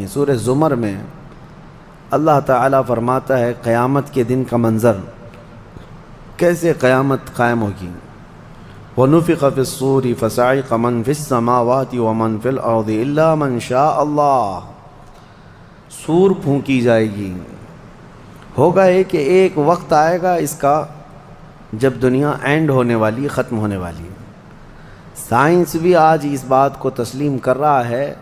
سورہ زمر میں اللہ تعالیٰ فرماتا ہے قیامت کے دن کا منظر، کیسے قیامت قائم ہوگی۔ وَنُفِخَ فِي الصُّورِ فَصَعِقَ مَنْ فِي السَّمَاوَاتِ وَمَنْ فِي الْأَرْضِ إِلَّا مَنْ شَاءَ اللَّهُ، سور پھونکی جائے گی۔ ہوگا کہ ایک وقت آئے گا اس کا جب دنیا اینڈ ہونے والی، ختم ہونے والی ہے۔ سائنس بھی آج اس بات کو تسلیم کر رہا ہے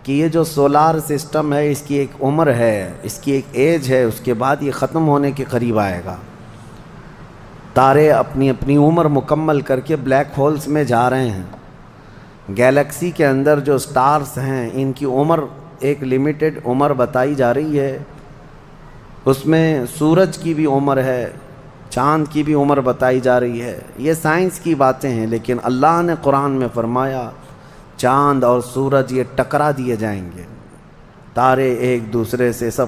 کہ یہ جو سولار سسٹم ہے اس کی ایک عمر ہے، اس کی ایک ایج ہے، اس کے بعد یہ ختم ہونے کے قریب آئے گا۔ تارے اپنی اپنی عمر مکمل کر کے بلیک ہولز میں جا رہے ہیں۔ گیلیکسی کے اندر جو سٹارز ہیں ان کی عمر ایک لیمیٹڈ عمر بتائی جا رہی ہے، اس میں سورج کی بھی عمر ہے، چاند کی بھی عمر بتائی جا رہی ہے۔ یہ سائنس کی باتیں ہیں، لیکن اللہ نے قرآن میں فرمایا چاند اور سورج یہ ٹکرا دیے جائیں گے، تارے ایک دوسرے سے سب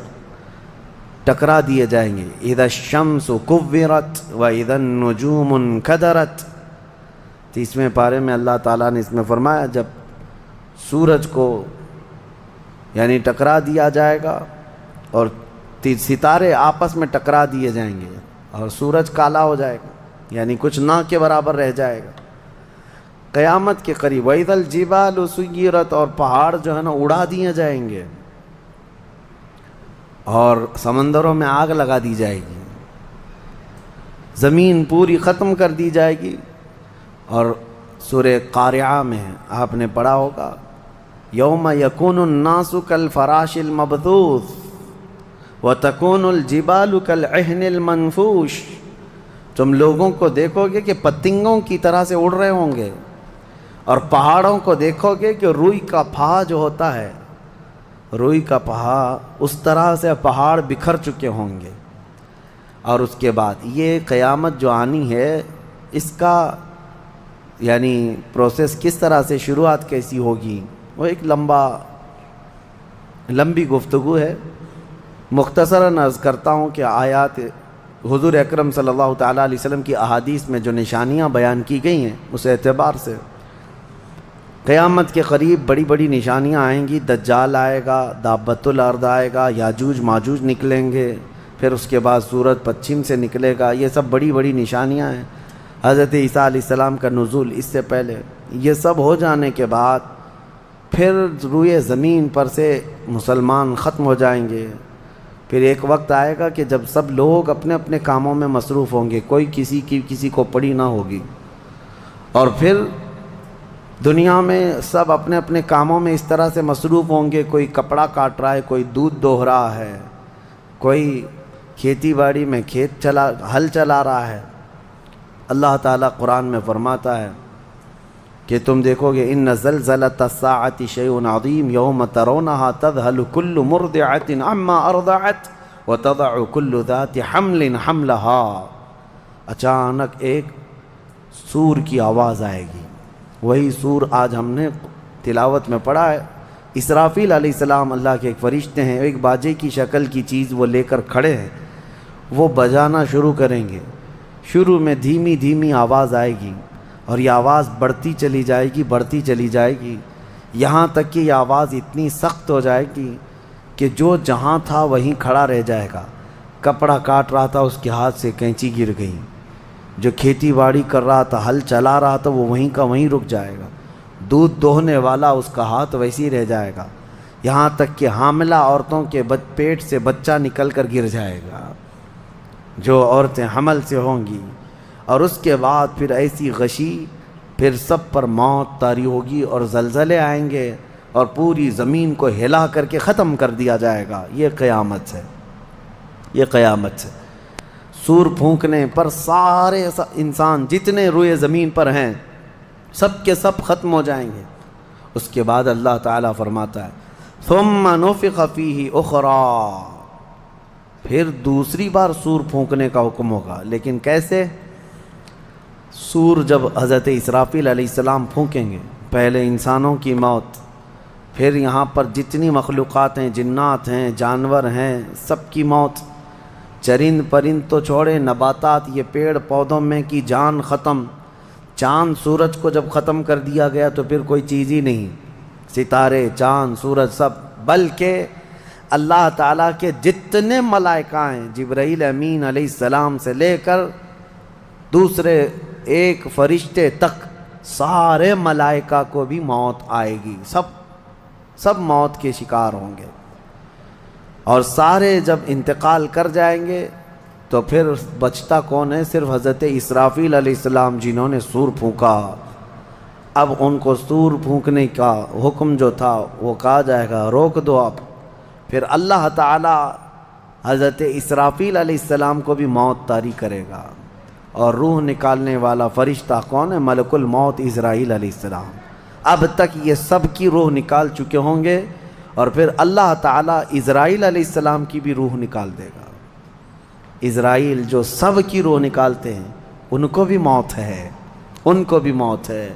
ٹکرا دیے جائیں گے۔ اذا الشمس کورت واذا النجوم انکدرت، 30ویں پارے میں اللہ تعالیٰ نے اس میں فرمایا جب سورج کو یعنی ٹکرا دیا جائے گا اور ستارے آپس میں ٹکرا دیے جائیں گے اور سورج کالا ہو جائے گا، یعنی کچھ نہ کے برابر رہ جائے گا قیامت کے قریب۔ وَإِذَا الْجِبَالُ سُيِّرَتْ، اور پہاڑ جو ہے نا اڑا دیے جائیں گے اور سمندروں میں آگ لگا دی جائے گی، زمین پوری ختم کر دی جائے گی۔ اور سورہ قارعہ میں آپ نے پڑھا ہوگا یوم یکون الناس کالفراش المبثوث وتکون الجبال کالعہن المنفوش، تم لوگوں کو دیکھو گے کہ پتنگوں کی طرح سے اڑ رہے ہوں گے، اور پہاڑوں کو دیکھو گے کہ روئی کا پھا جو ہوتا ہے، روئی کا پہا اس طرح سے پہاڑ بکھر چکے ہوں گے۔ اور اس کے بعد یہ قیامت جو آنی ہے اس کا یعنی پروسیس کس طرح سے، شروعات کیسی ہوگی، وہ ایک لمبی گفتگو ہے۔ مختصراً عرض کرتا ہوں کہ آیات حضور اکرم صلی اللہ تعالیٰ علیہ وسلم کی احادیث میں جو نشانیاں بیان کی گئی ہیں اس اعتبار سے قیامت کے قریب بڑی بڑی نشانیاں آئیں گی۔ دجال آئے گا، دابۃ الارض آئے گا، یاجوج ماجوج نکلیں گے، پھر اس کے بعد سورج پچھم سے نکلے گا۔ یہ سب بڑی بڑی نشانیاں ہیں۔ حضرت عیسیٰ علیہ السلام کا نزول اس سے پہلے، یہ سب ہو جانے کے بعد پھر روئے زمین پر سے مسلمان ختم ہو جائیں گے۔ پھر ایک وقت آئے گا کہ جب سب لوگ اپنے اپنے کاموں میں مصروف ہوں گے، کوئی کسی کو پڑی نہ ہوگی، اور پھر دنیا میں سب اپنے اپنے کاموں میں اس طرح سے مصروف ہوں گے، کوئی کپڑا کاٹ رہا ہے، کوئی دودھ دوہ رہا ہے، کوئی کھیتی باڑی میں ہل چلا رہا ہے۔ اللہ تعالیٰ قرآن میں فرماتا ہے کہ تم دیکھو گے ان زلزلۃ الساعۃ شیء عظیم یوم ترونھا تذہل کل مرضعۃ عما ارضعت وتضع کل ذات حمل حملھا، اچانک ایک سور کی آواز آئے گی۔ وہی سور آج ہم نے تلاوت میں پڑھا ہے۔ اسرافیل علیہ السلام اللہ کے ایک فرشتے ہیں، ایک باجے کی شکل کی چیز وہ لے کر کھڑے ہیں، وہ بجانا شروع کریں گے۔ شروع میں دھیمی دھیمی آواز آئے گی اور یہ آواز بڑھتی چلی جائے گی یہاں تک کہ یہ آواز اتنی سخت ہو جائے گی کہ جو جہاں تھا وہیں کھڑا رہ جائے گا۔ کپڑا کاٹ رہا تھا اس کے ہاتھ سے کینچی گر گئی، جو کھیتی باڑی کر رہا تھا، ہل چلا رہا تھا، وہ وہیں کا وہیں رک جائے گا۔ دودھ دوہنے والا اس کا ہاتھ ویسے ہی رہ جائے گا، یہاں تک کہ حاملہ عورتوں کے پیٹ سے بچہ نکل کر گر جائے گا، جو عورتیں حمل سے ہوں گی۔ اور اس کے بعد پھر ایسی غشی، پھر سب پر موت طاری ہوگی اور زلزلے آئیں گے اور پوری زمین کو ہلا کر کے ختم کر دیا جائے گا۔ یہ قیامت ہے، یہ قیامت ہے۔ سور پھونکنے پر سارے انسان جتنے روئے زمین پر ہیں سب کے سب ختم ہو جائیں گے۔ اس کے بعد اللہ تعالیٰ فرماتا ہے ثم نفخ فیہ اخری، پھر دوسری بار سور پھونکنے کا حکم ہوگا۔ لیکن کیسے؟ سور جب حضرت اسرافیل علیہ السلام پھونکیں گے، پہلے انسانوں کی موت، پھر یہاں پر جتنی مخلوقات ہیں، جنات ہیں، جانور ہیں، سب کی موت، چرند پرند تو چھوڑے، نباتات، یہ پیڑ پودوں میں کی جان ختم۔ چاند سورج کو جب ختم کر دیا گیا تو پھر کوئی چیز ہی نہیں، ستارے، چاند، سورج سب بلکہ اللہ تعالیٰ کے جتنے ملائکہ ہیں، جبرائیل امین علیہ السلام سے لے کر دوسرے ایک فرشتے تک، سارے ملائکہ کو بھی موت آئے گی، سب موت کے شکار ہوں گے، اور سارے جب انتقال کر جائیں گے تو پھر بچتا کون ہے؟ صرف حضرت اسرافیل علیہ السلام، جنہوں نے سور پھونکا۔ اب ان کو سور پھونکنے کا حکم جو تھا وہ کہا جائے گا روک دو اب۔ پھر اللہ تعالی حضرت اسرافیل علیہ السلام کو بھی موت طاری کرے گا، اور روح نکالنے والا فرشتہ کون ہے؟ ملک الموت اسرائیل علیہ السلام۔ اب تک یہ سب کی روح نکال چکے ہوں گے، اور پھر اللہ تعالیٰ اسرائیل علیہ السلام کی بھی روح نکال دے گا۔ اسرائیل جو سب کی روح نکالتے ہیں، ان کو بھی موت ہے، ان کو بھی موت ہے۔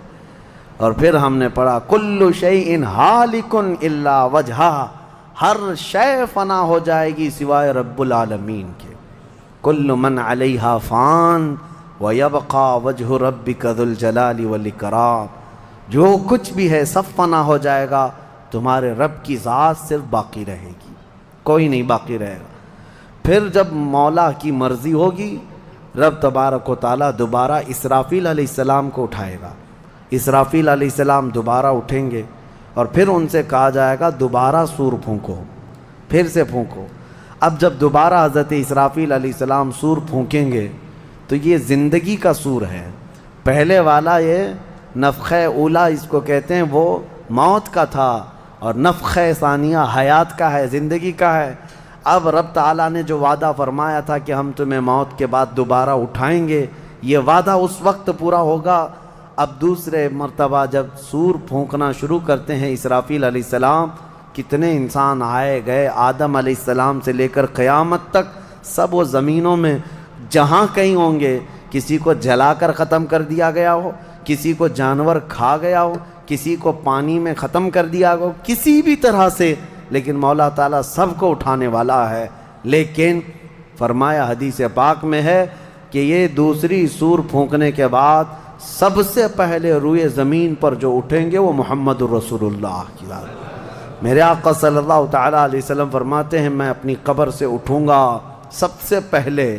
اور پھر ہم نے پڑھا کل شیء ہالک الا وجہہ، ہر شے فنا ہو جائے گی سوائے رب العالمین کے۔ کل من علیہا فان ویبقى وجہ ربک ذو الجلال والاکرام، جو کچھ بھی ہے سب فنا ہو جائے گا، تمہارے رب کی ذات صرف باقی رہے گی، کوئی نہیں باقی رہے گا۔ پھر جب مولا کی مرضی ہوگی، رب تبارک و تعالیٰ دوبارہ اسرافیل علیہ السلام کو اٹھائے گا۔ اسرافیل علیہ السلام دوبارہ اٹھیں گے، اور پھر ان سے کہا جائے گا دوبارہ سور پھونکو، پھر سے پھونکو۔ اب جب دوبارہ حضرت اسرافیل علیہ السلام سور پھونکیں گے تو یہ زندگی کا سور ہے۔ پہلے والا یہ نفخہ اولا اس کو کہتے ہیں، وہ موت کا تھا، اور نفخہ ثانیہ حیات کا ہے، زندگی کا ہے۔ اب رب تعالیٰ نے جو وعدہ فرمایا تھا کہ ہم تمہیں موت کے بعد دوبارہ اٹھائیں گے، یہ وعدہ اس وقت پورا ہوگا۔ اب دوسرے مرتبہ جب سور پھونکنا شروع کرتے ہیں اسرافیل علیہ السلام، کتنے انسان آئے گئے، آدم علیہ السلام سے لے کر قیامت تک، سب وہ زمینوں میں جہاں کہیں ہوں گے، کسی کو جلا کر ختم کر دیا گیا ہو، کسی کو جانور کھا گیا ہو، کسی کو پانی میں ختم کر دیا ہو، کسی بھی طرح سے، لیکن مولا تعالیٰ سب کو اٹھانے والا ہے۔ لیکن فرمایا حدیث پاک میں ہے کہ یہ دوسری سور پھونکنے کے بعد سب سے پہلے روئے زمین پر جو اٹھیں گے وہ محمد الرسول اللہ کی ذات۔ میرے آقا صلی اللہ تعالیٰ علیہ وسلم فرماتے ہیں میں اپنی قبر سے اٹھوں گا سب سے پہلے،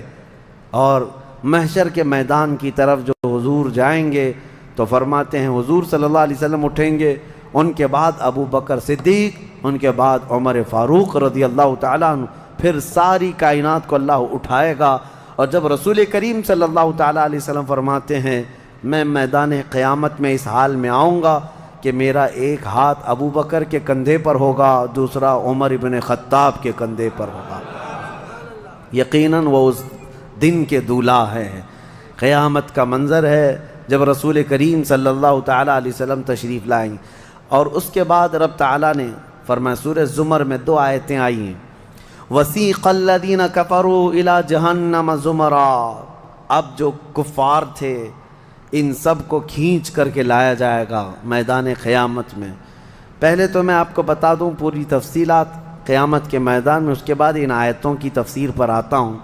اور محشر کے میدان کی طرف جو حضور جائیں گے تو فرماتے ہیں حضور صلی اللہ علیہ وسلم اٹھیں گے، ان کے بعد ابو بکر صدیق، ان کے بعد عمر فاروق رضی اللہ تعالیٰ عنہ، پھر ساری کائنات کو اللہ اٹھائے گا۔ اور جب رسول کریم صلی اللہ تعالیٰ علیہ وسلم فرماتے ہیں میں میدان قیامت میں اس حال میں آؤں گا کہ میرا ایک ہاتھ ابو بکر کے کندھے پر ہوگا، دوسرا عمر ابن خطاب کے کندھے پر ہوگا۔ یقیناً وہ اس دن کے دولہا ہے، قیامت کا منظر ہے جب رسول کریم صلی اللہ تعالیٰ علیہ وسلم تشریف لائیں گے۔ اور اس کے بعد رب تعالیٰ نے فرمایا، سورہ زمر میں 2 آیتیں آئی ہیں، وَسِيقَ الَّذِينَ كَفَرُوا إِلَى جَهَنَّمَ زُمَرًا، اب جو کفار تھے ان سب کو کھینچ کر کے لایا جائے گا میدان قیامت میں۔ پہلے تو میں آپ کو بتا دوں پوری تفصیلات قیامت کے میدان میں، اس کے بعد ان آیتوں کی تفسیر پر آتا ہوں۔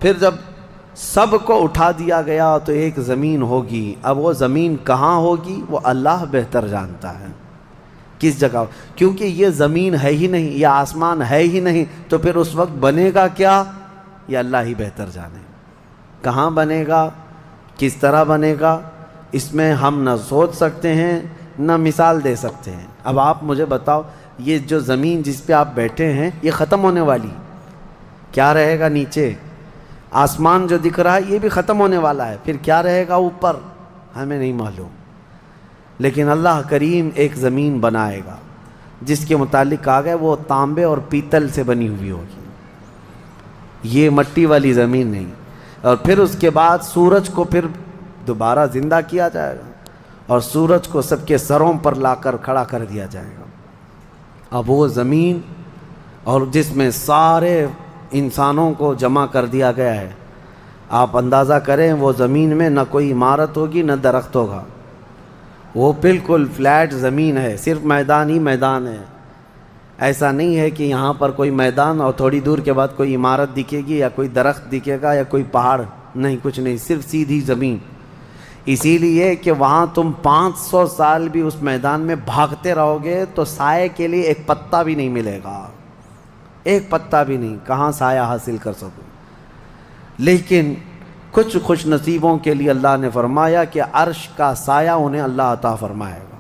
پھر جب سب کو اٹھا دیا گیا تو ایک زمین ہوگی، اب وہ زمین کہاں ہوگی وہ اللہ بہتر جانتا ہے کس جگہ، کیونکہ یہ زمین ہے ہی نہیں، یہ آسمان ہے ہی نہیں، تو پھر اس وقت بنے گا کیا یہ اللہ ہی بہتر جانے۔ کہاں بنے گا، کس طرح بنے گا، اس میں ہم نہ سوچ سکتے ہیں نہ مثال دے سکتے ہیں۔ اب آپ مجھے بتاؤ، یہ جو زمین جس پہ آپ بیٹھے ہیں یہ ختم ہونے والی، کیا رہے گا نیچے؟ آسمان جو دکھ رہا ہے یہ بھی ختم ہونے والا ہے، پھر کیا رہے گا اوپر ہمیں نہیں معلوم۔ لیکن اللہ کریم ایک زمین بنائے گا جس کے متعلق کہا گیا وہ تانبے اور پیتل سے بنی ہوئی ہوگی، یہ مٹی والی زمین نہیں۔ اور پھر اس کے بعد سورج کو پھر دوبارہ زندہ کیا جائے گا، اور سورج کو سب کے سروں پر لا کر کھڑا کر دیا جائے گا۔ اب وہ زمین اور جس میں سارے انسانوں کو جمع کر دیا گیا ہے، آپ اندازہ کریں وہ زمین میں نہ کوئی عمارت ہوگی نہ درخت ہوگا، وہ بالکل فلیٹ زمین ہے، صرف میدان ہی میدان ہے۔ ایسا نہیں ہے کہ یہاں پر کوئی میدان اور تھوڑی دور کے بعد کوئی عمارت دکھے گی یا کوئی درخت دکھے گا یا کوئی پہاڑ، نہیں، کچھ نہیں، صرف سیدھی زمین۔ اسی لیے کہ وہاں تم 500 سال بھی اس میدان میں بھاگتے رہو گے تو سائے کے لیے ایک پتا بھی نہیں ملے گا، ایک پتا بھی نہیں، کہاں سایہ حاصل کر سکو۔ لیکن کچھ خوش نصیبوں کے لیے اللہ نے فرمایا کہ عرش کا سایہ انہیں اللہ عطا فرمائے گا۔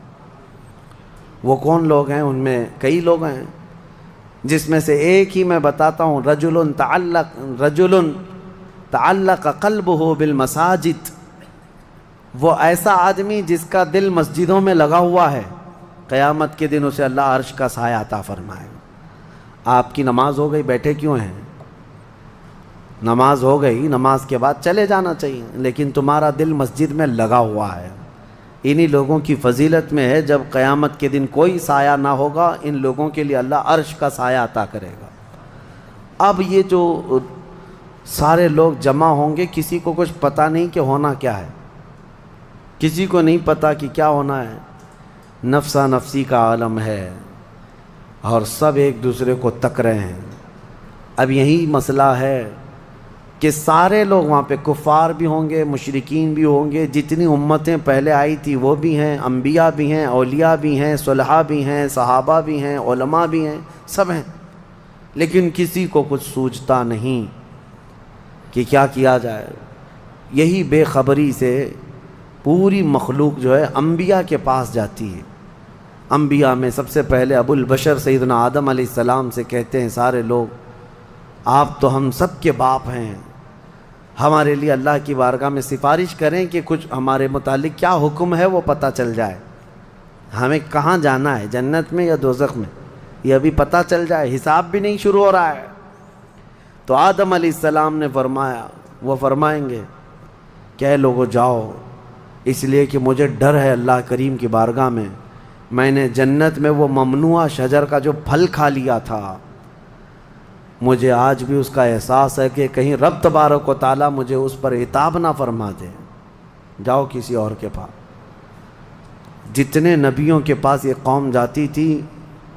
وہ کون لوگ ہیں؟ ان میں کئی لوگ ہیں، جس میں سے ایک ہی میں بتاتا ہوں، رجل تعلق قلبہ بالمساجد، وہ ایسا آدمی جس کا دل مسجدوں میں لگا ہوا ہے، قیامت کے دن اسے اللہ عرش کا سایہ عطا فرمائے گا۔ آپ کی نماز ہو گئی، بیٹھے کیوں ہیں؟ نماز ہو گئی، نماز کے بعد چلے جانا چاہیے، لیکن تمہارا دل مسجد میں لگا ہوا ہے۔ انہی لوگوں کی فضیلت میں ہے جب قیامت کے دن کوئی سایہ نہ ہوگا، ان لوگوں کے لیے اللہ عرش کا سایہ عطا کرے گا۔ اب یہ جو سارے لوگ جمع ہوں گے، کسی کو کچھ پتہ نہیں کہ ہونا کیا ہے، کسی کو نہیں پتہ کہ کیا ہونا ہے، نفسا نفسی کا عالم ہے اور سب ایک دوسرے کو تک رہے ہیں۔ اب یہی مسئلہ ہے کہ سارے لوگ وہاں پہ، کفار بھی ہوں گے، مشرکین بھی ہوں گے، جتنی امتیں پہلے آئی تھی وہ بھی ہیں، انبیاء بھی ہیں، اولیاء بھی ہیں، صلحاء بھی ہیں، صحابہ بھی ہیں، علماء بھی ہیں، سب ہیں، لیکن کسی کو کچھ سوچتا نہیں کہ کیا کیا جائے۔ یہی بے خبری سے پوری مخلوق جو ہے انبیاء کے پاس جاتی ہے۔ انبیاء میں سب سے پہلے ابو البشر سیدنا آدم علیہ السلام سے کہتے ہیں سارے لوگ، آپ تو ہم سب کے باپ ہیں، ہمارے لیے اللہ کی بارگاہ میں سفارش کریں کہ کچھ ہمارے متعلق کیا حکم ہے وہ پتہ چل جائے، ہمیں کہاں جانا ہے، جنت میں یا دوزخ میں، یہ ابھی پتہ چل جائے، حساب بھی نہیں شروع ہو رہا ہے۔ تو آدم علیہ السلام نے فرمایا، وہ فرمائیں گے کہ اے لوگو جاؤ، اس لیے کہ مجھے ڈر ہے اللہ کریم کی بارگاہ میں نے جنت میں وہ ممنوع شجر کا جو پھل کھا لیا تھا، مجھے آج بھی اس کا احساس ہے کہ کہیں رب تبارک و تعالیٰ مجھے اس پر عتاب نہ فرما دے، جاؤ کسی اور کے پاس۔ جتنے نبیوں کے پاس یہ قوم جاتی تھی،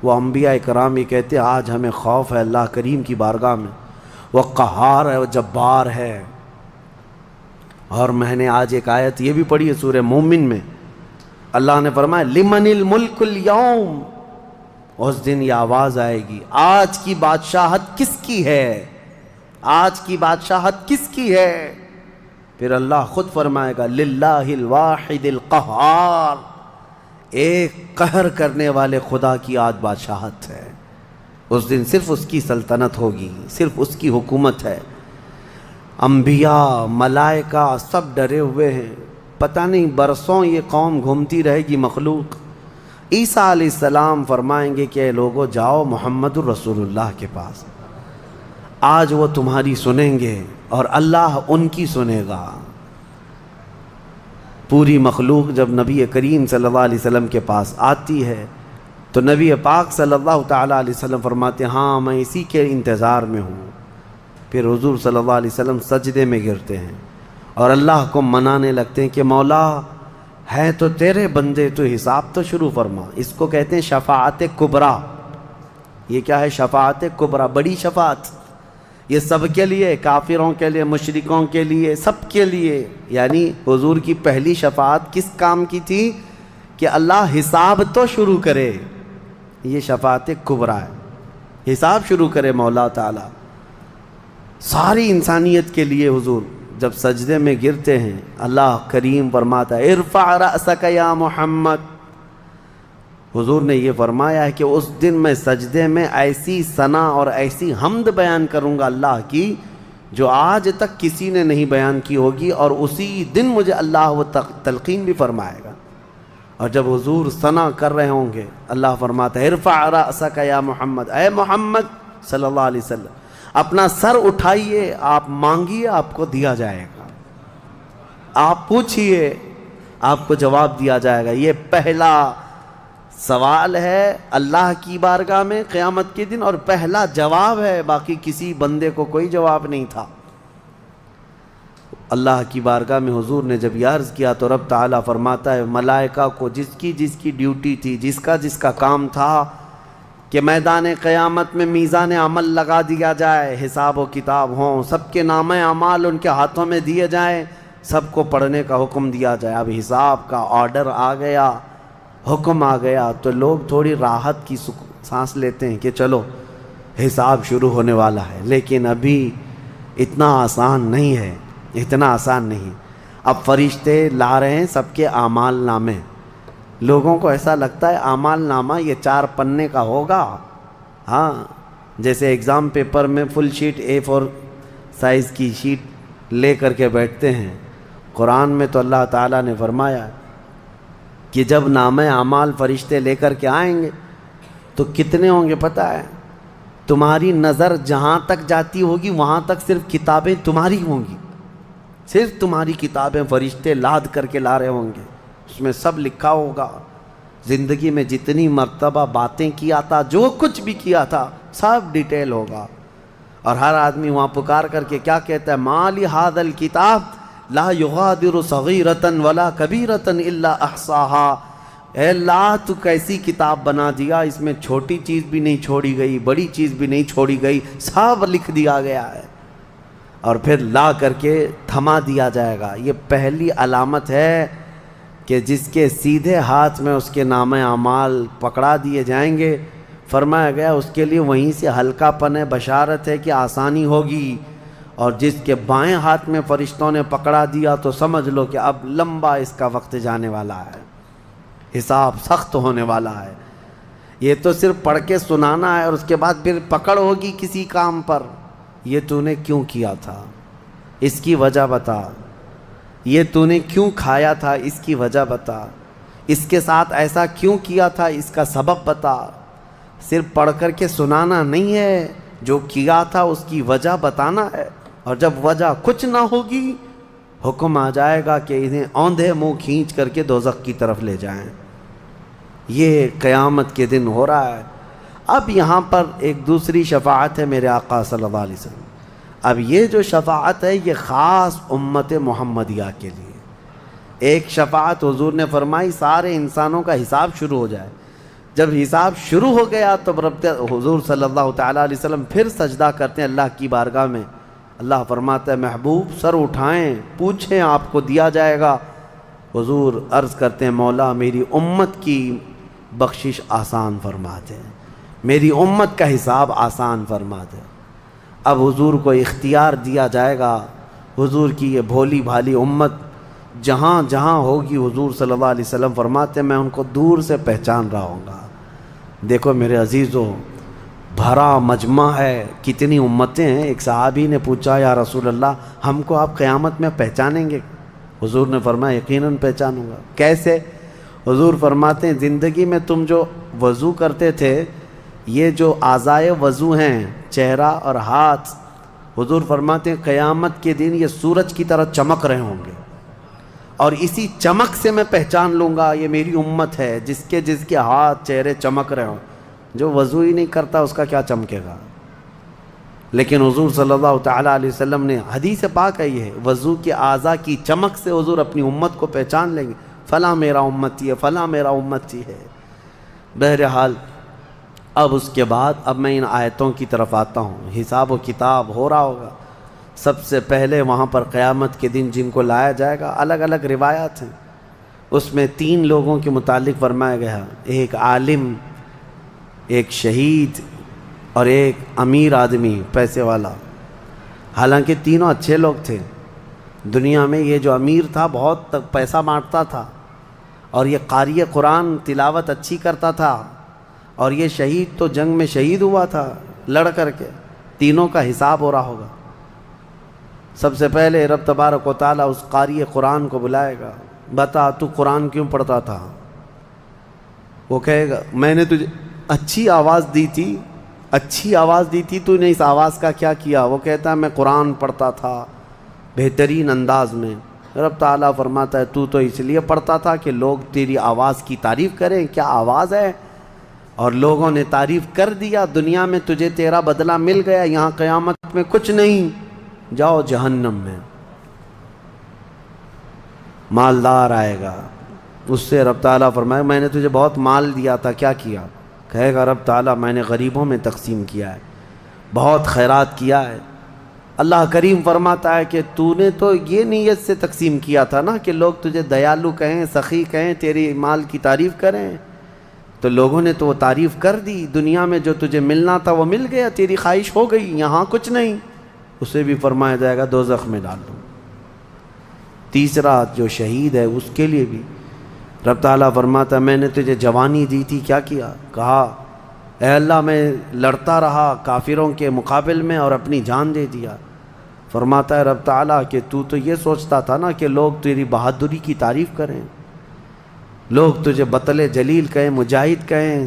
وہ انبیاء کرام یہ کہتے آج ہمیں خوف ہے اللہ کریم کی بارگاہ میں، وہ قہار ہے، وہ جبار ہے۔ اور میں نے آج ایک آیت یہ بھی پڑھی ہے سورہ مومن میں، اللہ نے فرمایا لمن الملک اليوم، اس دن یہ آواز آئے گی، آج کی بادشاہت کس کی ہے، آج کی بادشاہت کس کی ہے؟ پھر اللہ خود فرمائے گا للہ الواحد القہار، ایک قہر کرنے والے خدا کی آج بادشاہت ہے۔ اس دن صرف اس کی سلطنت ہوگی، صرف اس کی حکومت ہے۔ انبیاء، ملائکہ سب ڈرے ہوئے ہیں، پتہ نہیں برسوں یہ قوم گھومتی رہے گی مخلوق۔ عیسیٰ علیہ السلام فرمائیں گے کہ اے لوگو جاؤ محمد الرسول اللہ کے پاس، آج وہ تمہاری سنیں گے اور اللہ ان کی سنے گا۔ پوری مخلوق جب نبی کریم صلی اللہ علیہ وسلم کے پاس آتی ہے تو نبی پاک صلی اللہ تعالیٰ علیہ وسلم فرماتے ہیں ہاں میں اسی کے انتظار میں ہوں۔ پھر حضور صلی اللہ علیہ وسلم سجدے میں گرتے ہیں اور اللہ کو منانے لگتے ہیں کہ مولا ہے تو تیرے بندے، تو حساب تو شروع فرما۔ اس کو کہتے ہیں شفاعت کبریٰ۔ یہ کیا ہے شفاعت کبریٰ؟ بڑی شفاعت، یہ سب کے لیے، کافروں کے لیے، مشرکوں کے لیے، سب کے لیے۔ یعنی حضور کی پہلی شفاعت کس کام کی تھی؟ کہ اللہ حساب تو شروع کرے، یہ شفاعت کبریٰ ہے، حساب شروع کرے مولا تعالیٰ۔ ساری انسانیت کے لیے حضور جب سجدے میں گرتے ہیں، اللہ کریم فرماتا ہے ارفع رأسک یا محمد۔ حضور نے یہ فرمایا ہے کہ اس دن میں سجدے میں ایسی ثنا اور ایسی حمد بیان کروں گا اللہ کی جو آج تک کسی نے نہیں بیان کی ہوگی، اور اسی دن مجھے اللہ وہ تلقین بھی فرمائے گا۔ اور جب حضور ثنا کر رہے ہوں گے، اللہ فرماتا ہے ارفع رأسک یا محمد، اے محمد صلی اللہ علیہ وسلم اپنا سر اٹھائیے، آپ مانگیے آپ کو دیا جائے گا، آپ پوچھئے آپ کو جواب دیا جائے گا۔ یہ پہلا سوال ہے اللہ کی بارگاہ میں قیامت کے دن، اور پہلا جواب ہے، باقی کسی بندے کو کوئی جواب نہیں تھا۔ اللہ کی بارگاہ میں حضور نے جب یہ عرض کیا تو رب تعالیٰ فرماتا ہے ملائکہ کو جس کی ڈیوٹی تھی، جس کا کام تھا کہ میدان قیامت میں میزان عمل لگا دیا جائے، حساب و کتاب ہوں، سب کے نام اعمال ان کے ہاتھوں میں دیے جائیں، سب کو پڑھنے کا حکم دیا جائے. اب حساب کا آرڈر آ گیا، حکم آ گیا، تو لوگ تھوڑی راحت کی سانس لیتے ہیں کہ چلو حساب شروع ہونے والا ہے. لیکن ابھی اتنا آسان نہیں ہے، اتنا آسان نہیں. اب فرشتے لا رہے ہیں سب کے اعمال نامے. لوگوں کو ایسا لگتا ہے اعمال نامہ یہ 4 پنے کا ہوگا. ہاں، جیسے ایگزام پیپر میں فل شیٹ A4 سائز کی شیٹ لے کر کے بیٹھتے ہیں. قرآن میں تو اللہ تعالیٰ نے فرمایا کہ جب نامہ اعمال فرشتے لے کر کے آئیں گے تو کتنے ہوں گے پتہ ہے؟ تمہاری نظر جہاں تک جاتی ہوگی وہاں تک صرف کتابیں تمہاری ہوں گی، صرف تمہاری کتابیں فرشتے لاد کر کے لا رہے ہوں گے. اس میں سب لکھا ہوگا، زندگی میں جتنی مرتبہ باتیں کیا تھا، جو کچھ بھی کیا تھا، سب ڈیٹیل ہوگا. اور ہر آدمی وہاں پکار کر کے کیا کہتا ہے؟ ما لہذا الکتاب لا یغادر صغیرۃ ولا کبیرۃ الا احصاها. اے اللہ تو کیسی کتاب بنا دیا، اس میں چھوٹی چیز بھی نہیں چھوڑی گئی، بڑی چیز بھی نہیں چھوڑی گئی، سب لکھ دیا گیا ہے. اور پھر لا کر کے تھما دیا جائے گا. یہ پہلی علامت ہے کہ جس کے سیدھے ہاتھ میں اس کے نامہ اعمال پکڑا دیے جائیں گے، فرمایا گیا اس کے لیے وہیں سے ہلکا پن ہے، بشارت ہے کہ آسانی ہوگی. اور جس کے بائیں ہاتھ میں فرشتوں نے پکڑا دیا تو سمجھ لو کہ اب لمبا اس کا وقت جانے والا ہے، حساب سخت ہونے والا ہے. یہ تو صرف پڑھ کے سنانا ہے اور اس کے بعد پھر پکڑ ہوگی کسی کام پر. یہ تو نے کیوں کیا تھا، اس کی وجہ بتا. یہ تو نے کیوں کھایا تھا، اس کی وجہ بتا. اس کے ساتھ ایسا کیوں کیا تھا، اس کا سبب بتا. صرف پڑھ کر کے سنانا نہیں ہے، جو کیا تھا اس کی وجہ بتانا ہے. اور جب وجہ کچھ نہ ہوگی، حکم آ جائے گا کہ انہیں اوندھے منہ کھینچ کر کے دوزخ کی طرف لے جائیں. یہ قیامت کے دن ہو رہا ہے. اب یہاں پر ایک دوسری شفاعت ہے میرے آقا صلی اللہ علیہ وسلم. اب یہ جو شفاعت ہے یہ خاص امت محمدیہ کے لیے. ایک شفاعت حضور نے فرمائی سارے انسانوں کا حساب شروع ہو جائے. جب حساب شروع ہو گیا تو حضور صلی اللہ تعالیٰ علیہ وسلم پھر سجدہ کرتے ہیں اللہ کی بارگاہ میں. اللہ فرماتا ہے محبوب سر اٹھائیں، پوچھیں، آپ کو دیا جائے گا. حضور عرض کرتے ہیں مولا میری امت کی بخشش آسان فرما دے، میری امت کا حساب آسان فرما دے. اب حضور کو اختیار دیا جائے گا. حضور کی یہ بھولی بھالی امت جہاں جہاں ہوگی، حضور صلی اللہ علیہ وسلم فرماتے ہیں میں ان کو دور سے پہچان رہا ہوں گا. دیکھو میرے عزیزو، بھرا مجمع ہے، کتنی امتیں ہیں. ایک صحابی نے پوچھا یا رسول اللہ ہم کو آپ قیامت میں پہچانیں گے؟ حضور نے فرمایا یقیناً پہچانوں گا. کیسے؟ حضور فرماتے ہیں زندگی میں تم جو وضو کرتے تھے، یہ جو اعضائے وضو ہیں، چہرہ اور ہاتھ، حضور فرماتے ہیں قیامت کے دن یہ سورج کی طرح چمک رہے ہوں گے. اور اسی چمک سے میں پہچان لوں گا یہ میری امت ہے. جس کے ہاتھ چہرے چمک رہے ہوں. جو وضو ہی نہیں کرتا اس کا کیا چمکے گا؟ لیکن حضور صلی اللہ تعالیٰ علیہ وسلم نے حدیث پاک ہے یہ وضو کے اعضاء کی چمک سے حضور اپنی امت کو پہچان لیں گے، فلاں میرا امتی ہے، فلاں میرا امتی ہے. بہرحال اب اس کے بعد اب میں ان آیتوں کی طرف آتا ہوں. حساب و کتاب ہو رہا ہوگا. سب سے پہلے وہاں پر قیامت کے دن جن کو لایا جائے گا، الگ الگ روایات ہیں، اس میں 3 لوگوں کے متعلق فرمایا گیا، ایک عالم، ایک شہید اور ایک امیر آدمی پیسے والا. حالانکہ تینوں اچھے لوگ تھے. دنیا میں یہ جو امیر تھا بہت پیسہ بانٹتا تھا، اور یہ قاری قرآن تلاوت اچھی کرتا تھا، اور یہ شہید تو جنگ میں شہید ہوا تھا لڑ کر کے. تینوں کا حساب ہو رہا ہوگا. سب سے پہلے رب تبارک و تعالیٰ اس قاری قرآن کو بلائے گا، بتا تو قرآن کیوں پڑھتا تھا؟ وہ کہے گا میں نے تجھے اچھی آواز دی تھی، اچھی آواز دی تھی، تو نے اس آواز کا کیا کیا؟ وہ کہتا ہے میں قرآن پڑھتا تھا بہترین انداز میں. رب تعالیٰ فرماتا ہے تو اس لیے پڑھتا تھا کہ لوگ تیری آواز کی تعریف کریں، کیا آواز ہے. اور لوگوں نے تعریف کر دیا. دنیا میں تجھے تیرا بدلہ مل گیا، یہاں قیامت میں کچھ نہیں، جاؤ جہنم میں. مالدار آئے گا، اس سے رب تعالیٰ فرمائے میں نے تجھے بہت مال دیا تھا، کیا کیا؟ کہے گا رب تعالیٰ میں نے غریبوں میں تقسیم کیا ہے، بہت خیرات کیا ہے. اللہ کریم فرماتا ہے کہ تو نے تو یہ نیت سے تقسیم کیا تھا نا کہ لوگ تجھے دیالو کہیں، سخی کہیں، تیری مال کی تعریف کریں، تو لوگوں نے تو وہ تعریف کر دی، دنیا میں جو تجھے ملنا تھا وہ مل گیا، تیری خواہش ہو گئی، یہاں کچھ نہیں، اسے بھی فرمایا جائے گا دوزخ میں ڈال دو۔ تیسرا جو شہید ہے اس کے لیے بھی رب تعالیٰ فرماتا ہے میں نے تجھے جوانی دی تھی، کیا کیا؟ کہا اے اللہ میں لڑتا رہا کافروں کے مقابل میں اور اپنی جان دے دیا۔ فرماتا ہے رب تعالیٰ کہ تو یہ سوچتا تھا نا کہ لوگ تیری بہادری کی تعریف کریں، لوگ تجھے بطل جلیل کہیں، مجاہد کہیں،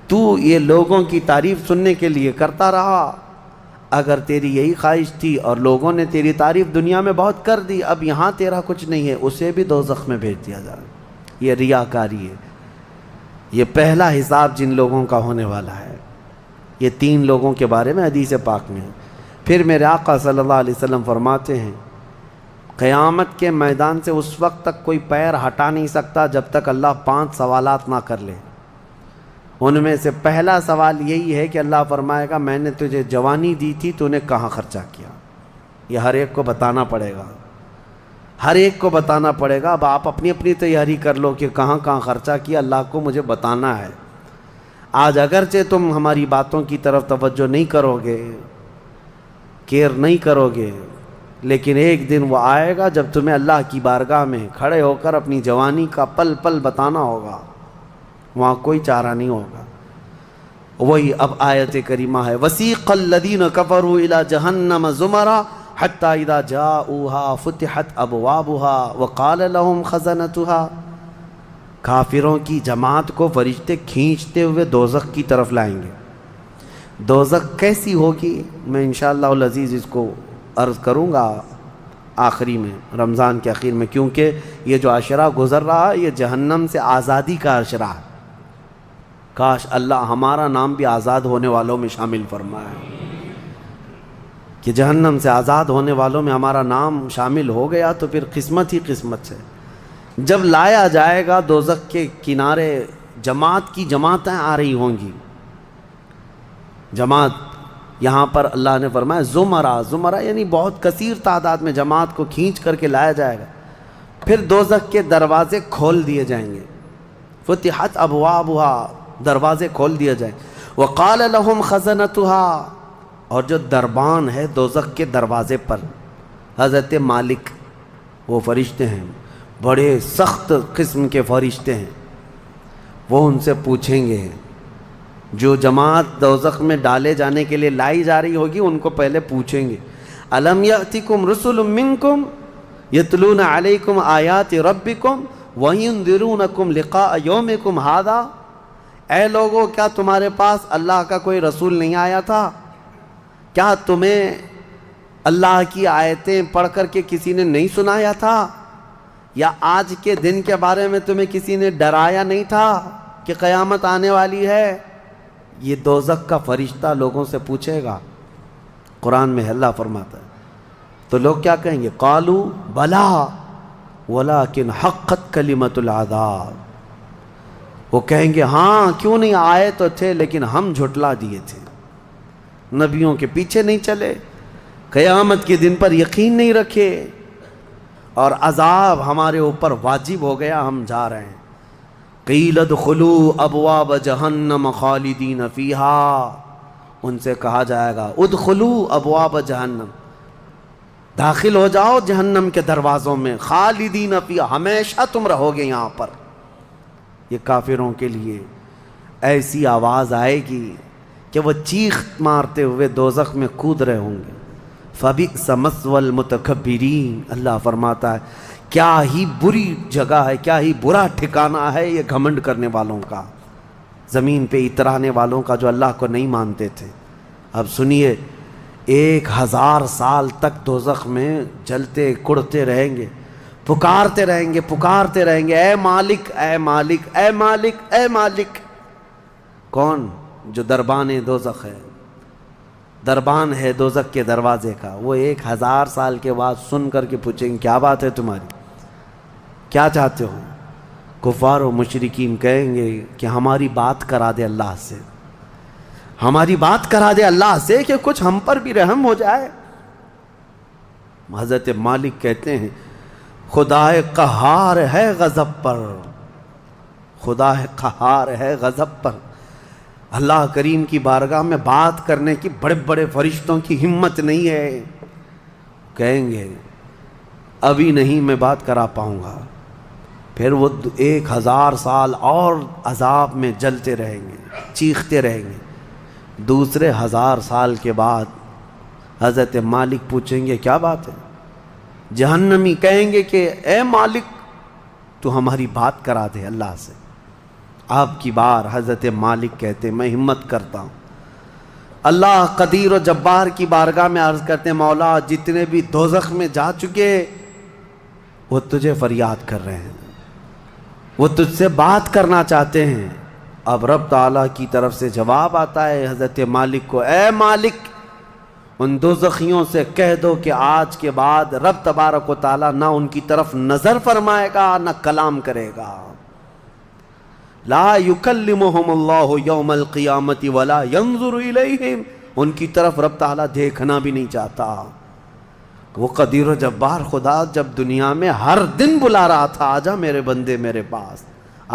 تو یہ لوگوں کی تعریف سننے کے لیے کرتا رہا۔ اگر تیری یہی خواہش تھی اور لوگوں نے تیری تعریف دنیا میں بہت کر دی، اب یہاں تیرا کچھ نہیں ہے، اسے بھی دوزخ میں بھیج دیا جائے۔ یہ ریاکاری ہے۔ یہ پہلا حساب جن لوگوں کا ہونے والا ہے، یہ 3 لوگوں کے بارے میں حدیث پاک میں ہے۔ پھر میرے آقا صلی اللہ علیہ وسلم فرماتے ہیں قیامت کے میدان سے اس وقت تک کوئی پیر ہٹا نہیں سکتا جب تک اللہ 5 سوالات نہ کر لے۔ ان میں سے پہلا سوال یہی ہے کہ اللہ فرمائے گا میں نے تجھے جوانی دی تھی، تو نے کہاں خرچہ کیا؟ یہ ہر ایک کو بتانا پڑے گا، ہر ایک کو بتانا پڑے گا۔ اب آپ اپنی اپنی تیاری کر لو کہ کہاں کہاں خرچہ کیا، اللہ کو مجھے بتانا ہے۔ آج اگرچہ تم ہماری باتوں کی طرف توجہ نہیں کرو گے، کیئر نہیں کرو گے، لیکن ایک دن وہ آئے گا جب تمہیں اللہ کی بارگاہ میں کھڑے ہو کر اپنی جوانی کا پل پل بتانا ہوگا، وہاں کوئی چارہ نہیں ہوگا۔ وہی اب آیت کریمہ ہے وَسِيقَ الَّذِينَ كَفَرُوا إِلَى جَهَنَّمَ زُمَرًا حَتَّى إِذَا جَاءُوهَا فُتِحَتْ أَبْوَابُهَا وَقَالَ لَهُمْ خَزَنَتُهَا، کافروں کی جماعت کو فرشتے کھینچتے ہوئے دوزخ کی طرف لائیں گے۔ دوزخ کیسی ہوگی میں انشاءاللہ العزیز اس کو عرض کروں گا آخری میں، رمضان کے اخیر میں، کیونکہ یہ جو عشرہ گزر رہا ہے یہ جہنم سے آزادی کا عشرہ ہے۔ کاش اللہ ہمارا نام بھی آزاد ہونے والوں میں شامل فرمائے کہ جہنم سے آزاد ہونے والوں میں ہمارا نام شامل ہو گیا تو پھر قسمت ہی قسمت ہے۔ جب لایا جائے گا دوزخ کے کنارے جماعت کی جماعتیں آ رہی ہوں گی، جماعت یہاں پر اللہ نے فرمایا زمرہ یعنی بہت کثیر تعداد میں جماعت کو کھینچ کر کے لایا جائے گا۔ پھر دوزخ کے دروازے کھول دیے جائیں گے، فتحت ابوابها، دروازے کھول دیے جائیں۔ وقال لهم خزنتها، اور جو دربان ہے دوزخ کے دروازے پر حضرت مالک، وہ فرشتے ہیں، بڑے سخت قسم کے فرشتے ہیں، وہ ان سے پوچھیں گے، جو جماعت دوزخ میں ڈالے جانے کے لیے لائی جا رہی ہوگی ان کو پہلے پوچھیں گے الم یأتکم رسل منکم یتلون علیکم آیات ربکم وینذرونکم لقاء یومکم ھذا، اے لوگو کیا تمہارے پاس اللہ کا کوئی رسول نہیں آیا تھا؟ کیا تمہیں اللہ کی آیتیں پڑھ کر کے کسی نے نہیں سنایا تھا؟ یا آج کے دن کے بارے میں تمہیں کسی نے ڈرایا نہیں تھا کہ قیامت آنے والی ہے؟ یہ دوزخ کا فرشتہ لوگوں سے پوچھے گا۔ قرآن میں اللہ فرماتا ہے تو لوگ کیا کہیں گے؟ قالوا بلا ولکن حقت کلمۃ العذاب، وہ کہیں گے ہاں کیوں نہیں آئے تو تھے لیکن ہم جھٹلا دیے تھے، نبیوں کے پیچھے نہیں چلے، قیامت کے دن پر یقین نہیں رکھے، اور عذاب ہمارے اوپر واجب ہو گیا، ہم جا رہے ہیں۔ قیل ادخلوا ابواب جہنم خالدین فیہا، ان سے کہا جائے گا ادخلوا ابواب جہنم، داخل ہو جاؤ جہنم کے دروازوں میں، خالدین فیہا، ہمیشہ تم رہو گے یہاں پر۔ یہ کافروں کے لیے ایسی آواز آئے گی کہ وہ چیخ مارتے ہوئے دوزخ میں کود رہے ہوں گے۔ فَبِئْسَ مَثْوَى الْمُتَكَبِّرِينَ، اللہ فرماتا ہے کیا ہی بری جگہ ہے، کیا ہی برا ٹھکانہ ہے یہ گھمنڈ کرنے والوں کا، زمین پہ اترانے والوں کا جو اللہ کو نہیں مانتے تھے۔ اب سنیے 1000 سال تک دوزخ میں جلتے کڑتے رہیں گے، پکارتے رہیں گے اے مالک اے مالک اے مالک اے مالک۔ کون؟ جو دربان دوزخ ہے، دربان ہے دوزخ کے دروازے کا، وہ 1000 سال کے بعد سن کر کے پوچھیں گے کیا بات ہے تمہاری، کیا چاہتے ہو؟ کفار و مشرکین کہیں گے کہ ہماری بات کرا دے اللہ سے، ہماری بات کرا دے اللہ سے کہ کچھ ہم پر بھی رحم ہو جائے۔ حضرت مالک کہتے ہیں خدائے قہار ہے غضب پر، خدا قہار ہے غضب پر۔ اللہ کریم کی بارگاہ میں بات کرنے کی بڑے بڑے فرشتوں کی ہمت نہیں ہے، کہیں گے ابھی نہیں میں بات کرا پاؤں گا، پھر وہ 1000 سال اور عذاب میں جلتے رہیں گے، چیختے رہیں گے۔ دوسرے 1000 سال کے بعد حضرت مالک پوچھیں گے کیا بات ہے؟ جہنمی کہیں گے کہ اے مالک تو ہماری بات کرا دے اللہ سے۔ آپ کی بار حضرت مالک کہتے میں ہمت کرتا ہوں، اللہ قدیر و جبار کی بارگاہ میں عرض کرتے مولا جتنے بھی دوزخ میں جا چکے وہ تجھے فریاد کر رہے ہیں، وہ تجھ سے بات کرنا چاہتے ہیں۔ اب رب تعالیٰ کی طرف سے جواب آتا ہے حضرت مالک کو، اے مالک ان دوزخیوں سے کہہ دو کہ آج کے بعد رب تبارک و تعالیٰ نہ ان کی طرف نظر فرمائے گا نہ کلام کرے گا۔ لا یکلمہم اللہ یوم القیامت ولا ینظر الیہم، ان کی طرف رب تعالیٰ دیکھنا بھی نہیں چاہتا۔ وہ قدیر و جبار خدا جب دنیا میں ہر دن بلا رہا تھا آجا میرے بندے میرے پاس،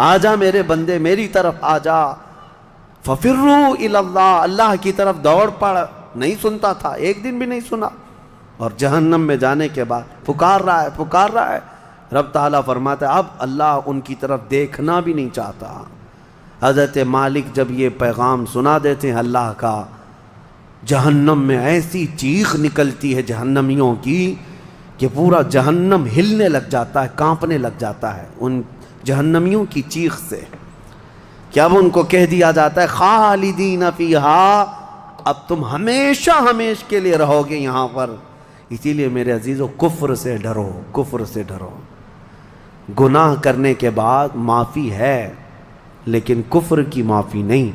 آجا میرے بندے میری طرف آجا، ففروا الی اللہ، اللہ کی طرف دوڑ پڑ، نہیں سنتا تھا، ایک دن بھی نہیں سنا۔ اور جہنم میں جانے کے بعد پکار رہا ہے، رب تعالیٰ فرماتا ہے اب اللہ ان کی طرف دیکھنا بھی نہیں چاہتا۔ حضرت مالک جب یہ پیغام سنا دیتے ہیں اللہ کا، جہنم میں ایسی چیخ نکلتی ہے جہنمیوں کی کہ پورا جہنم ہلنے لگ جاتا ہے، کانپنے لگ جاتا ہے ان جہنمیوں کی چیخ سے کہ اب ان کو کہہ دیا جاتا ہے خالدین فیہا، اب تم ہمیشہ ہمیشہ کے لیے رہو گے یہاں پر۔ اسی لیے میرے عزیزو کفر سے ڈرو، کفر سے ڈرو۔ گناہ کرنے کے بعد معافی ہے لیکن کفر کی معافی نہیں۔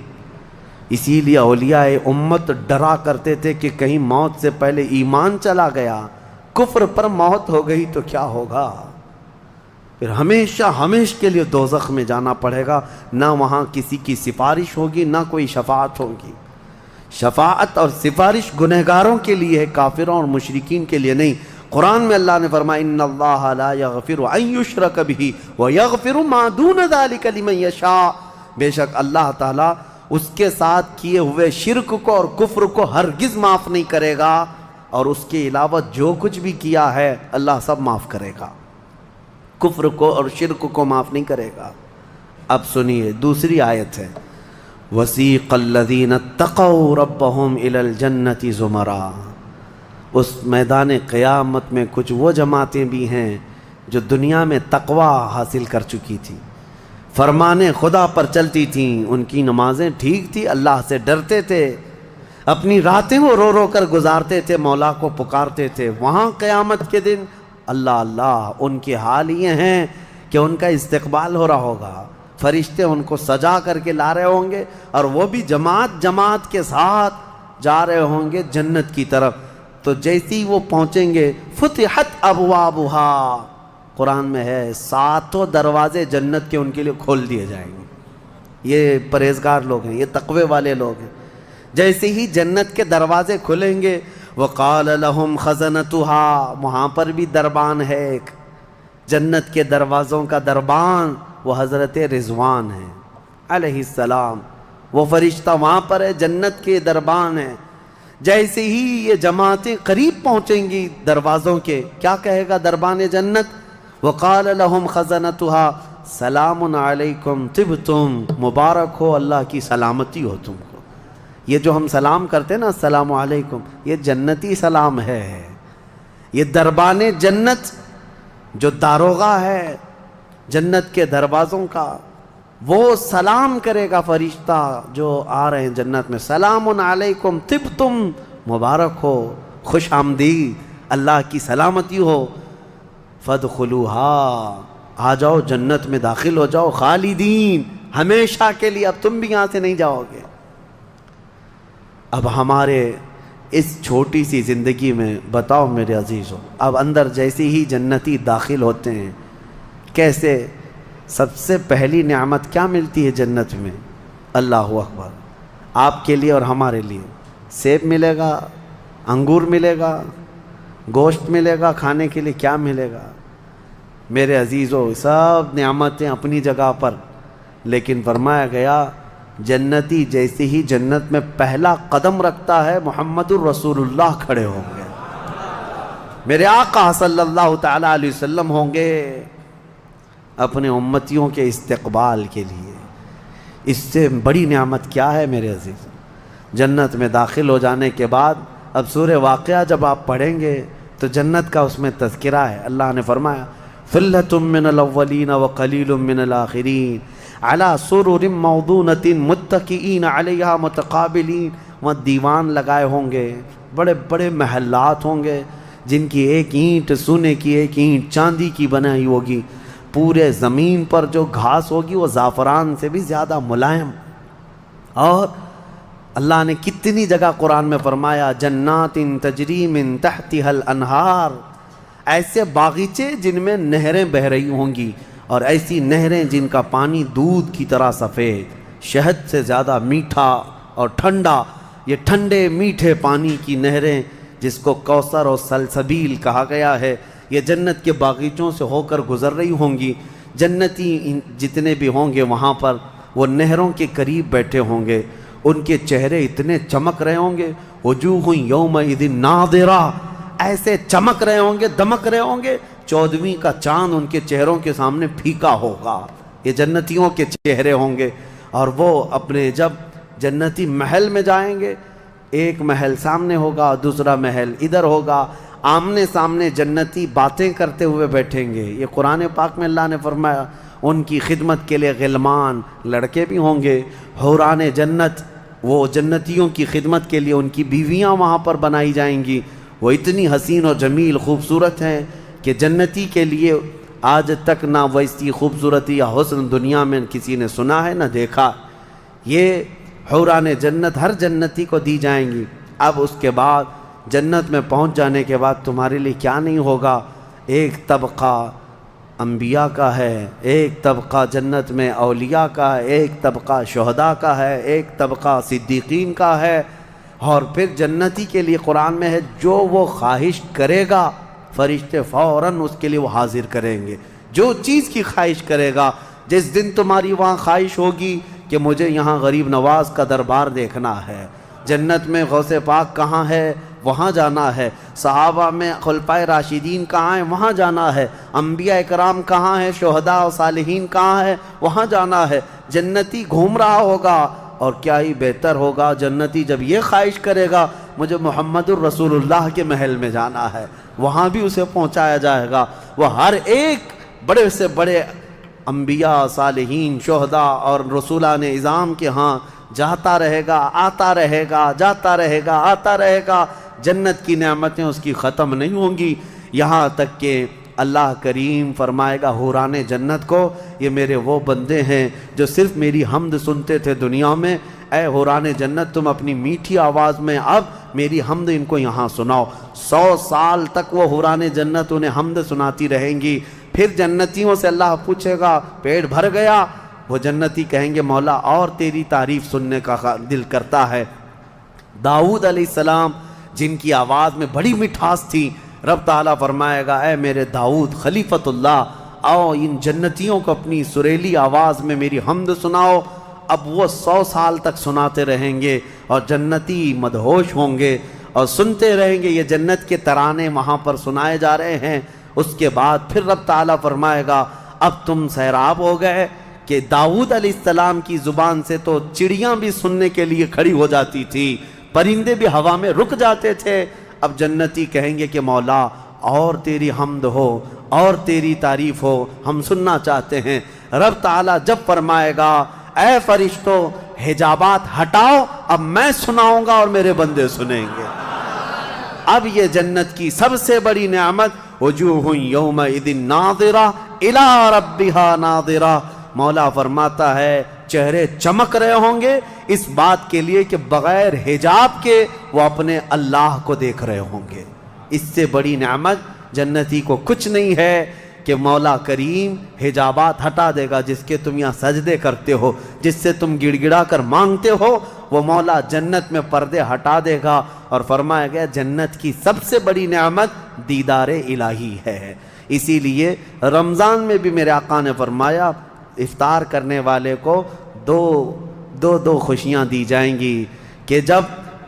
اسی لیے اولیاء امت ڈرا کرتے تھے کہ کہیں موت سے پہلے ایمان چلا گیا، کفر پر موت ہو گئی تو کیا ہوگا؟ پھر ہمیشہ ہمیشہ کے لیے دوزخ میں جانا پڑے گا، نہ وہاں کسی کی سفارش ہوگی نہ کوئی شفاعت ہوگی۔ شفاعت اور سفارش گنہگاروں کے لیے ہے، کافروں اور مشرکین کے لیے نہیں۔ قرآن میں اللہ نے فرمایا ان اللہ لا یغفر ان یشرک بہ ویغفر ما دون ذلک لمن یشاء، بے شک اللہ تعالیٰ اس کے ساتھ کیے ہوئے شرک کو اور کفر کو ہرگز معاف نہیں کرے گا، اور اس کے علاوہ جو کچھ بھی کیا ہے اللہ سب معاف کرے گا، کفر کو اور شرک کو معاف نہیں کرے گا۔ اب سنیے دوسری آیت ہے وَسِيقَ الَّذِينَ اتَّقَوْا رَبَّهُمْ إِلَى الْجَنَّةِ زُمَرًا، اس میدان قیامت میں کچھ وہ جماعتیں بھی ہیں جو دنیا میں تقوی حاصل کر چکی تھی، فرمان خدا پر چلتی تھیں، ان کی نمازیں ٹھیک تھی، اللہ سے ڈرتے تھے، اپنی راتیں وہ رو رو کر گزارتے تھے، مولا کو پکارتے تھے۔ وہاں قیامت کے دن اللہ اللہ ان کے حال یہ ہیں کہ ان کا استقبال ہو رہا ہوگا، فرشتے ان کو سجا کر کے لا رہے ہوں گے، اور وہ بھی جماعت جماعت کے ساتھ جا رہے ہوں گے جنت کی طرف۔ تو جیسی وہ پہنچیں گے فتحت ابوابہا، قرآن میں ہے 7 دروازے جنت کے ان کے لیے کھول دیے جائیں گے۔ یہ پرہیزگار لوگ ہیں، یہ تقوی والے لوگ ہیں۔ جیسے ہی جنت کے دروازے کھلیں گے وقال لهم خزنتها، وہاں پر بھی دربان ہے ایک، جنت کے دروازوں کا دربان وہ حضرت رضوان ہیں علیہ السلام، وہ فرشتہ وہاں پر ہے، جنت کے دربان ہیں۔ جیسے ہی یہ جماعتیں قریب پہنچیں گی دروازوں کے، کیا کہے گا دربان جنت؟ وقال لهم خزنتها سلام علیکم طبتم، مبارک ہو اللہ کی سلامتی ہو تم کو۔ یہ جو ہم سلام کرتے ہیں نا السلام علیکم، یہ جنتی سلام ہے۔ یہ دربان جنت جو داروغہ ہے جنت کے دروازوں کا، وہ سلام کرے گا فرشتہ جو آ رہے ہیں جنت میں، سلام علیکم طبتم، مبارک ہو، خوش آمدید، اللہ کی سلامتی ہو، فادخلوها، آ جاؤ جنت میں داخل ہو جاؤ، خالدین، ہمیشہ کے لیے، اب تم بھی یہاں سے نہیں جاؤ گے۔ اب ہمارے اس چھوٹی سی زندگی میں بتاؤ میرے عزیزوں، اب اندر جیسے ہی جنتی داخل ہوتے ہیں کیسے، سب سے پہلی نعمت کیا ملتی ہے جنت میں؟ اللہ اکبر، آپ کے لیے اور ہمارے لیے سیب ملے گا، انگور ملے گا، گوشت ملے گا، کھانے کے لیے کیا ملے گا؟ میرے عزیزو، سب نعمتیں اپنی جگہ پر، لیکن فرمایا گیا جنتی جیسے ہی جنت میں پہلا قدم رکھتا ہے محمد الرسول اللہ کھڑے ہوں گے، میرے آقا صلی اللہ تعالیٰ علیہ وسلم ہوں گے اپنے امتیوں کے استقبال کے لیے۔ اس سے بڑی نعمت کیا ہے میرے عزیز؟ جنت میں داخل ہو جانے کے بعد اب سورہ واقعہ جب آپ پڑھیں گے تو جنت کا اس میں تذکرہ ہے۔ اللہ نے فرمایا ثلۃ من الاولین وقلیل من الآخرین علی سرر موضونۃ متکئین علیہا متقابلین۔ وہاں دیوان لگائے ہوں گے، بڑے بڑے محلات ہوں گے جن کی ایک اینٹ سونے کی، ایک اینٹ چاندی کی بنائی ہوگی، پورے زمین پر جو گھاس ہوگی وہ زعفران سے بھی زیادہ ملائم۔ اور اللہ نے کتنی جگہ قرآن میں فرمایا جنات تجری من تحتها الانہار، ایسے باغیچے جن میں نہریں بہہ رہی ہوں گی، اور ایسی نہریں جن کا پانی دودھ کی طرح سفید، شہد سے زیادہ میٹھا اور ٹھنڈا، یہ ٹھنڈے میٹھے پانی کی نہریں جس کو کوثر اور سلسبیل کہا گیا ہے، یہ جنت کے باغیچوں سے ہو کر گزر رہی ہوں گی۔ جنتی جتنے بھی ہوں گے وہاں پر وہ نہروں کے قریب بیٹھے ہوں گے، ان کے چہرے اتنے چمک رہے ہوں گے، وجوہ یومئذ ناظرہ، ایسے چمک رہے ہوں گے، دمک رہے ہوں گے، 14ویں کا چاند ان کے چہروں کے سامنے پھیکا ہوگا۔ یہ جنتیوں کے چہرے ہوں گے، اور وہ اپنے جب جنتی محل میں جائیں گے، ایک محل سامنے ہوگا، دوسرا محل ادھر ہوگا، آمنے سامنے جنتی باتیں کرتے ہوئے بیٹھیں گے۔ یہ قرآن پاک میں اللہ نے فرمایا ان کی خدمت کے لیے غلمان، لڑکے بھی ہوں گے، حوران جنت، وہ جنتیوں کی خدمت کے لیے ان کی بیویاں وہاں پر بنائی جائیں گی، وہ اتنی حسین و جمیل خوبصورت ہیں کہ جنتی کے لیے آج تک نہ ویسی خوبصورتی یا حسن دنیا میں کسی نے سنا ہے نہ دیکھا۔ یہ حوران جنت ہر جنتی کو دی جائیں گی۔ اب اس کے بعد جنت میں پہنچ جانے کے بعد تمہارے لیے کیا نہیں ہوگا؟ ایک طبقہ انبیاء کا ہے، ایک طبقہ جنت میں اولیاء کا ہے، ایک طبقہ شہداء کا ہے، ایک طبقہ صدیقین کا ہے، اور پھر جنتی کے لیے قرآن میں ہے جو وہ خواہش کرے گا فرشتے فوراً اس کے لیے وہ حاضر کریں گے۔ جو چیز کی خواہش کرے گا، جس دن تمہاری وہاں خواہش ہوگی کہ مجھے یہاں غریب نواز کا دربار دیکھنا ہے، جنت میں غوث پاک کہاں ہے وہاں جانا ہے، صحابہ میں خلفائے راشدین کہاں ہیں وہاں جانا ہے، انبیاء اکرام کہاں ہیں، شہداء و صالحین کہاں ہیں وہاں جانا ہے۔ جنتی گھوم رہا ہوگا، اور کیا ہی بہتر ہوگا جنتی جب یہ خواہش کرے گا مجھے محمد الرسول اللہ کے محل میں جانا ہے، وہاں بھی اسے پہنچایا جائے گا۔ وہ ہر ایک بڑے سے بڑے انبیاء، صالحین، شہداء اور رسولان اعظام کے ہاں جاتا رہے گا، آتا رہے گا، جاتا رہے گا، آتا رہے گا۔ جنت کی نعمتیں اس کی ختم نہیں ہوں گی، یہاں تک کہ اللہ کریم فرمائے گا حوران جنت کو یہ میرے وہ بندے ہیں جو صرف میری حمد سنتے تھے دنیا میں، اے حوران جنت تم اپنی میٹھی آواز میں اب میری حمد ان کو یہاں سناؤ۔ 100 سال تک وہ حوران جنت انہیں حمد سناتی رہیں گی۔ پھر جنتیوں سے اللہ پوچھے گا پیٹ بھر گیا؟ وہ جنتی کہیں گے مولا اور تیری تعریف سننے کا دل کرتا ہے۔ داؤد علیہ السلام جن کی آواز میں بڑی مٹھاس تھی، رب تعالیٰ فرمائے گا اے میرے داؤد خلیفۃ اللہ، آؤ ان جنتیوں کو اپنی سریلی آواز میں میری حمد سناؤ۔ اب وہ 100 سال تک سناتے رہیں گے، اور جنتی مدہوش ہوں گے اور سنتے رہیں گے، یہ جنت کے ترانے وہاں پر سنائے جا رہے ہیں۔ اس کے بعد پھر رب تعالیٰ فرمائے گا اب تم سیراب ہو گئے کہ داؤد علیہ السلام کی زبان سے تو چڑیاں بھی سننے کے لیے کھڑی ہو جاتی تھی، پرندے بھی ہوا میں رک جاتے تھے۔ اب جنتی کہیں گے کہ مولا اور تیری حمد ہو اور تیری تعریف ہو، ہم سننا چاہتے ہیں۔ رب تعالیٰ جب فرمائے گا اے فرشتوں حجابات ہٹاؤ، اب میں سناؤں گا اور میرے بندے سنیں گے۔ اب یہ جنت کی سب سے بڑی نعمت وجوہ یومئذ ناظرہ الی ربہا ناظرہ، مولا فرماتا ہے چہرے چمک رہے ہوں گے اس بات کے لیے کہ بغیر حجاب کے وہ اپنے اللہ کو دیکھ رہے ہوں گے۔ اس سے بڑی نعمت جنتی کو کچھ نہیں ہے کہ مولا کریم حجابات ہٹا دے گا، جس کے تم یہاں سجدے کرتے ہو، جس سے تم گڑ گڑا کر مانگتے ہو، وہ مولا جنت میں پردے ہٹا دے گا، اور فرمایا گیا جنت کی سب سے بڑی نعمت دیدار الہی ہے۔ اسی لیے رمضان میں بھی میرے آقا نے فرمایا افطار کرنے والے کو دو خوشیاں دی جائیں گی، کہ جب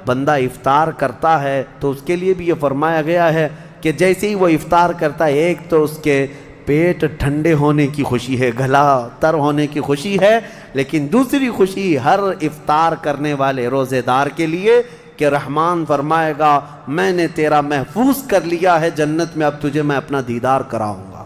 بندہ افطار کرتا ہے تو اس کے لیے بھی یہ فرمایا گیا ہے کہ جیسے ہی وہ افطار کرتا ہے، ایک تو اس کے پیٹ ٹھنڈے ہونے کی خوشی ہے، گلا تر ہونے کی خوشی ہے، لیکن دوسری خوشی ہر افطار کرنے والے روزے دار کے لیے کہ رحمان فرمائے گا میں نے تیرا محفوظ کر لیا ہے جنت میں، اب تجھے میں اپنا دیدار کراؤں گا۔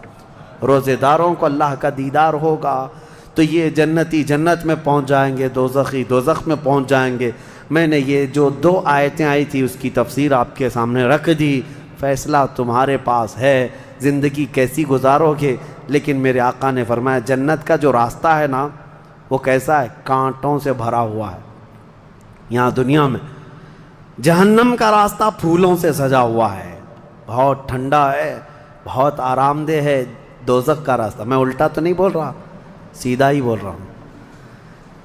روزے داروں کو اللہ کا دیدار ہوگا تو یہ جنتی جنت میں پہنچ جائیں گے، دوزخی دوزخ میں پہنچ جائیں گے۔ میں نے یہ جو 2 آیتیں آئی تھی اس کی تفسیر آپ کے سامنے رکھ دی، فیصلہ تمہارے پاس ہے زندگی کیسی گزارو گے۔ لیکن میرے آقا نے فرمایا جنت کا جو راستہ ہے نا وہ کیسا ہے؟ کانٹوں سے بھرا ہوا ہے یہاں دنیا میں۔ جہنم کا راستہ پھولوں سے سجا ہوا ہے، بہت ٹھنڈا ہے، بہت آرام دہ ہے۔ دوزخ کا راستہ، میں الٹا تو نہیں بول رہا، سیدھا ہی بول رہا ہوں،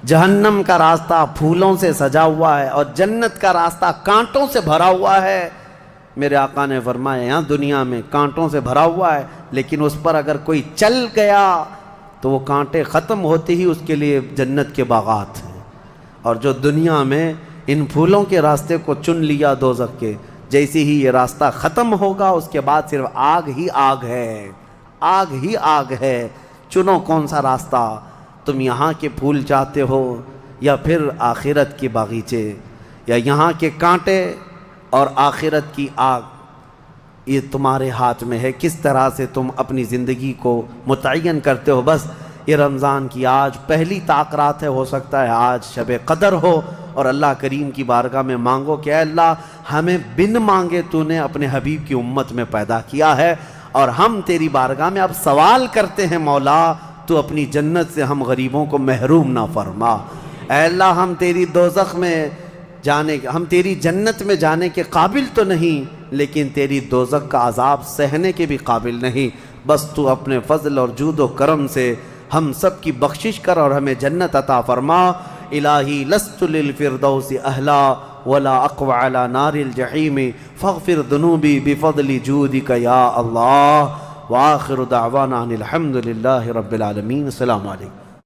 جہنم کا راستہ پھولوں سے سجا ہوا ہے اور جنت کا راستہ کانٹوں سے بھرا ہوا ہے۔ میرے آقا نے فرمایا یہاں دنیا میں کانٹوں سے بھرا ہوا ہے، لیکن اس پر اگر کوئی چل گیا تو وہ کانٹے ختم ہوتے ہی اس کے لیے جنت کے باغات ہیں۔ اور جو دنیا میں ان پھولوں کے راستے کو چن لیا دوزخ کے، جیسے ہی یہ راستہ ختم ہوگا اس کے بعد صرف آگ ہی آگ ہے، آگ ہی آگ ہے۔ چنو کون سا راستہ، تم یہاں کے پھول چاہتے ہو یا پھر آخرت کے باغیچے، یا یہاں کے کانٹے اور آخرت کی آگ؟ یہ تمہارے ہاتھ میں ہے، کس طرح سے تم اپنی زندگی کو متعین کرتے ہو۔ بس یہ رمضان کی آج پہلی تاکرات ہے، ہو سکتا ہے آج شب قدر ہو، اور اللہ کریم کی بارگاہ میں مانگو کہ اے اللہ ہمیں بن مانگے تو نے اپنے حبیب کی امت میں پیدا کیا ہے، اور ہم تیری بارگاہ میں اب سوال کرتے ہیں مولا تو اپنی جنت سے ہم غریبوں کو محروم نہ فرما۔ اے اللہ ہم تیری دوزخ میں ہم تیری جنت میں جانے کے قابل تو نہیں، لیکن تیری دوزخ کا عذاب سہنے کے بھی قابل نہیں، بس تو اپنے فضل اور جود و کرم سے ہم سب کی بخشش کر اور ہمیں جنت عطا فرما۔ الہی لست للفردوس اہلا ولا اقوى على نار الجحیم فاغفر ذنوبی بفضل جودک یا اللہ۔ وآخر دعوانا ان الحمد للہ رب العالمین۔ السلام علیکم۔